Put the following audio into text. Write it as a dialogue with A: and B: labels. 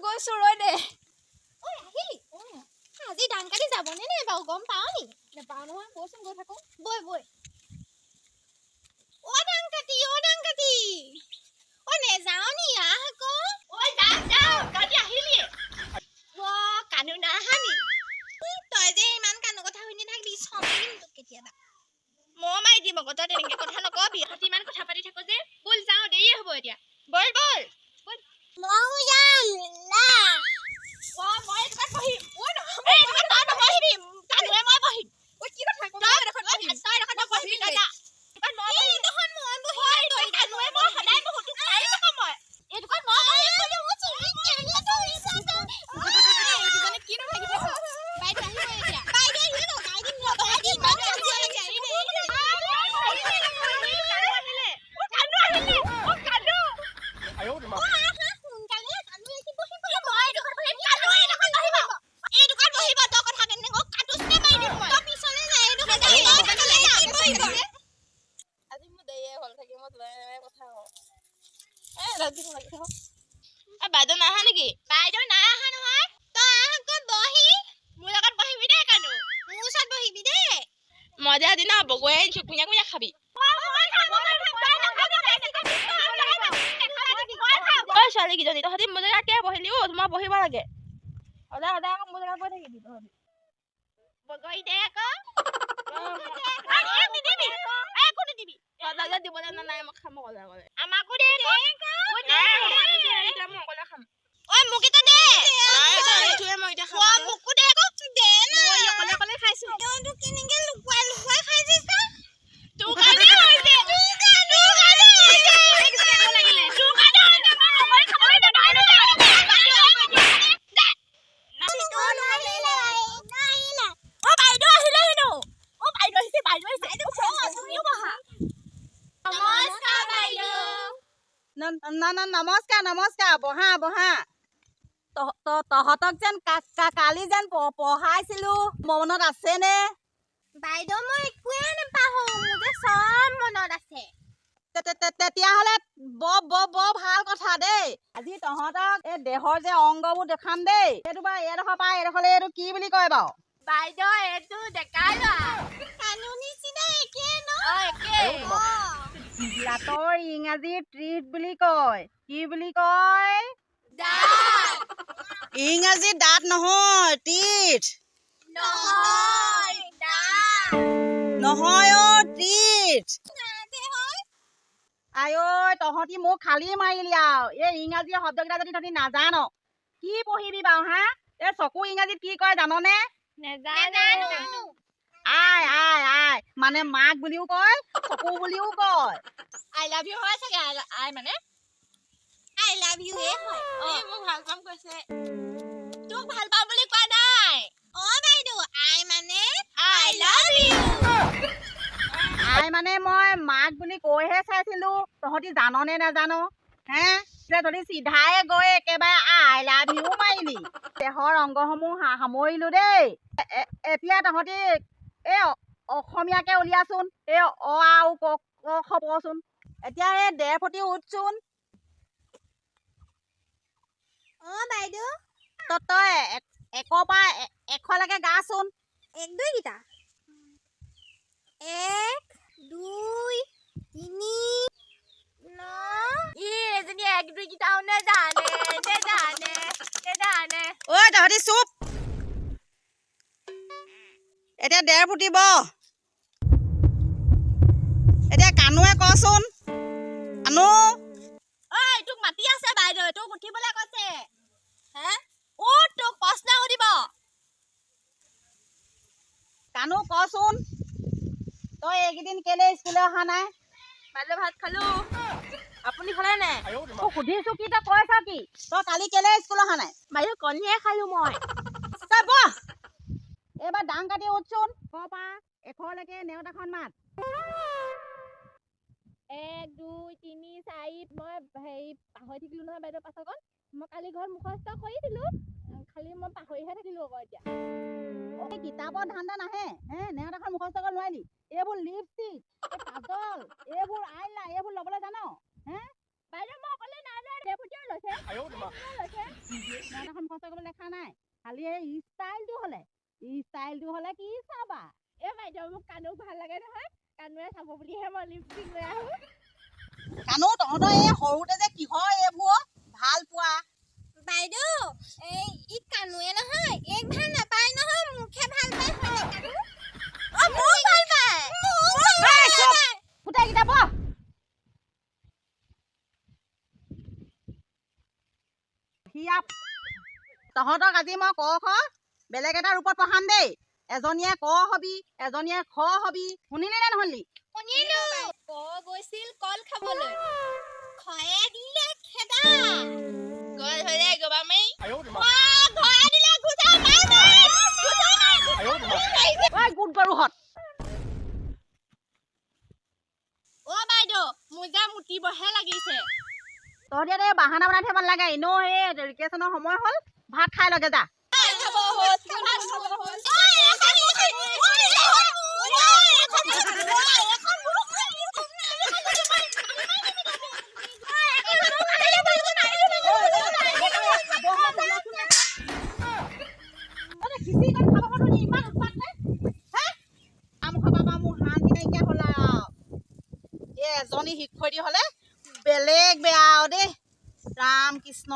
A: গৈছো ৰৈ দে
B: আজি ধান কাটি যাবনে নে বাৰু গম পাও নি
A: নেপাওঁ নহয় বচোন গৈ থাকো
B: বৈ বৈ ও ধান কাটি ও নেযাও নি আহ আকৌ ঐ যাও কাটি আহিলিয়ে ও কানু না হানি তই যে ইমান কানু কথা শুনি থাকবি সমাই দিম তোক কেতিয়াবা মই মাৰি দিম আকৌ তই তেনেকে কথা নকবি হাতি ইমান কথা পাতি থাকো যে বল যাও দেৰি হ'ব এতিয়া বল বল মও যাম না ও মই দোকান বহিম ও এই দোকান তই নবহিবি কানুৱে মই বহিম ও কি কথা কম তই দেখোন বহিবি দাদা দোকান মই বহিম দেখোন মই বহিম তই কানুৱে মই সদায় বহুত খাই থাকো মই এই দোকান মই বহিম বুলি মই চুৰি কেনে ধৰি চাচা এই দোকানে কি ন লাগি থাকো বাইদ আহিব এতিয়া বাইদ আহিব বাইদ বাইদেউ নাহা নেকি বাইদেউ নাই আহা নহয় তই আহ আকৌ বহি মোৰ লগত বহিবি দে কানু মোৰ ওচৰত বহিবি দে মই যে আজি না বগৈ আনিছো কুঞা কুঞা খাবি ছোৱালী কিজনী তহঁতি মোৰ জেগাত কিয় বহিলি অ তোমাৰ বহিব লাগে সদায় সদায় আকৌ মোৰ জেগাত বহি থাকিবি তহঁতি বগৈ দে আকৌ দিবলৈ নাই মই খাম অকলে অকলে আমাকো দে ঐ মোক এটা দে মই এতিয়া খাম মোকো দে আকৌ দে না মই অকলে অকলে খাইছো তই কেনেকে লুকুৱাই লুকুৱাই খাইছিস তোৰ কাৰণে হৈছে তোৰ কাৰণে লাগিলে তোৰ কাৰণে হৈছে মই অকলে খাবলৈ বনাই দে ও বাইদেউ আহিলে হেনো ও বাইদেউ আহিছে তুমিও বহা নমস্কাৰ বাইদেউ
C: নমস্কাৰ বহা বহা তহঁতক যেন কালি যেন পঢ়াইছিলো মনত আছে নে
B: বাইদেউ মই একোৱে নাপাহৰো মোৰ যে সব মনত আছে
C: তেতিয়াহ'লে বৰ ভাল কথা দেই আজি তহঁতক এই দেহৰ যে অংগবোৰ দেখাম দেই এইটো বাৰু এডোখৰ পৰা এডোখৰলৈ এইটো কি বুলি কয় বাৰু
B: বাইদেউ এইটো দেখাই লোৱা কানু নিচিনা একে ন একে
C: দাঁতৰ ইংৰাজী ট্ৰিথ বুলি কয় কি বুলি কয়
B: দাঁত
C: ইংৰাজী দাঁত নহয় ট্ৰিথ
B: নহয় দাঁত
C: নহয় অ ট্ৰিথ আই ঐ তহঁতি মোক খালি মাৰিলি আৰু এই ইংৰাজী শব্দকেইটা যদি তহঁতি নাজান কি পঢ়িবি বাৰু হা এই চকু ইংৰাজীত কি কয় জাননে
B: নেজানো
C: আই আই আই মানে মাক বুলিও কয় চকু বুলিও কয়
B: আই লাভ ইউ হয় চাগে আই মানে আই লাভ ইউ এ হয় এই মোক ভাল পাম কৈছে তোক ভাল পাম বুলি কোৱা নাই অ বাইদেউ আই মানে আই লাভ ইউ
C: আই মানে মই মাক বুলি কৈহে চাইছিলো তহঁতি জাননে নাজানো হে তহঁতি চিধাই গৈ একেবাৰে আই লাভ ইউ মাৰিলি দেহৰ অংগসমূহ সামৰিলো দেই এতিয়া তহঁতি এই অসমীয়াকে উলিয়াচোন এই অ আ ক খ পঢ়চোন এতিয়া এই দেৰ প্ৰতি উঠচোন
B: অ বাইদেউ
C: তই একৰ পৰা এশলৈকে গাচোন
B: এক দুই গীতা 1 2 3 9 এজনী এক দুই গীতাও নেজানে
C: ঐ তহঁতি চুপ এতিয়া দেৰ ফুটিব এতিয়া কানুৱে কচোন কানু
B: ঐ তোক মাতি আছে বাইদেউ তোক উঠিবলৈ কৈছে হে ও তোক প্ৰশ্ন সুধিব
C: কানু কচোন তই এইকেইদিন কেলে স্কুললৈ অহা নাই
B: বাইদেউ ভাত খালো আপুনি খালে নাই
C: সুধিছো কি তই কৈছ কি তই কালি কেলে স্কুল অহা নাই
B: বাইদেউ কণীয়ে খালো মই
C: তই বহ এইবাৰ ডাং কাটি উঠচোন ক পৰা এশলৈকে নেওতাখন মাত
B: 1 2 3 4 মই হেৰি পাহৰি থাকিলো নহয় বাইদেউ পাছকন মই কালি ঘৰত মুখস্থ কৰিছিলো খালি মই পাহৰিহে থাকিলো আকৌ এতিয়া
C: কিতাপৰ ধান্দা নাহে নেহঁত এখন মুখস্থ কৰিব নোৱাৰিলি এইবোৰ লিপষ্টিক কাজল এইবোৰ আইলাইনাৰ এইবোৰ ল'বলৈ জান
A: বাইদেউ মই অকলে নাই লোৱা ডেপুটিও লৈছে
C: নেহঁত এখন মুখস্থ কৰিবলৈ লেখা নাই খালি এই ষ্টাইলটো হ'লে কি চাবা
A: বাইদেউ মোক কাণো ভাল লাগে নহয় কাণোৱে চাব বুলিহে মই লিপষ্টিক লৈ আহো
C: কাণো তহঁতৰ এই সৰুতে যে কিহৰ এইবোৰ ভাল পোৱা
B: বাইদেউ এই ই কানুৱে নহয় এক ভাল নাপায় নহয় মুখে ভাল পায় হয় কানু মোক ভাল পায়
C: গোটেই কিতাপ তহঁতক আজি মই ক খ বেলেগ এটা ৰূপত পঢ়াম দেই এজনীয়ে ক হবি এজনীয়ে খ হবি শুনিলি নে নহলি
B: শুনিলো
A: ক গৈছিল কল খাবলৈ
B: খয়ে দিলে খেদা
A: গৈ ধৰে গবামেই
B: ঘৰে দিলে গুজা মাই
C: ঐ গোট গৰুহঁত
A: বাইদেউ মোৰ যে মুতিবহে লাগিছে
C: তহঁতি এই বাহানা বনাই থাকিব লাগে এনেও এই ৰিকেশ্যনৰ সময় হ'ল ভাত খাই লগে যা
A: খাব হ'ল ভাত খাব হ'ল
C: এজনী শিক্ষয়িত্ৰী হ'লে বেলেগ বেয়া দেই ৰাম কৃষ্ণ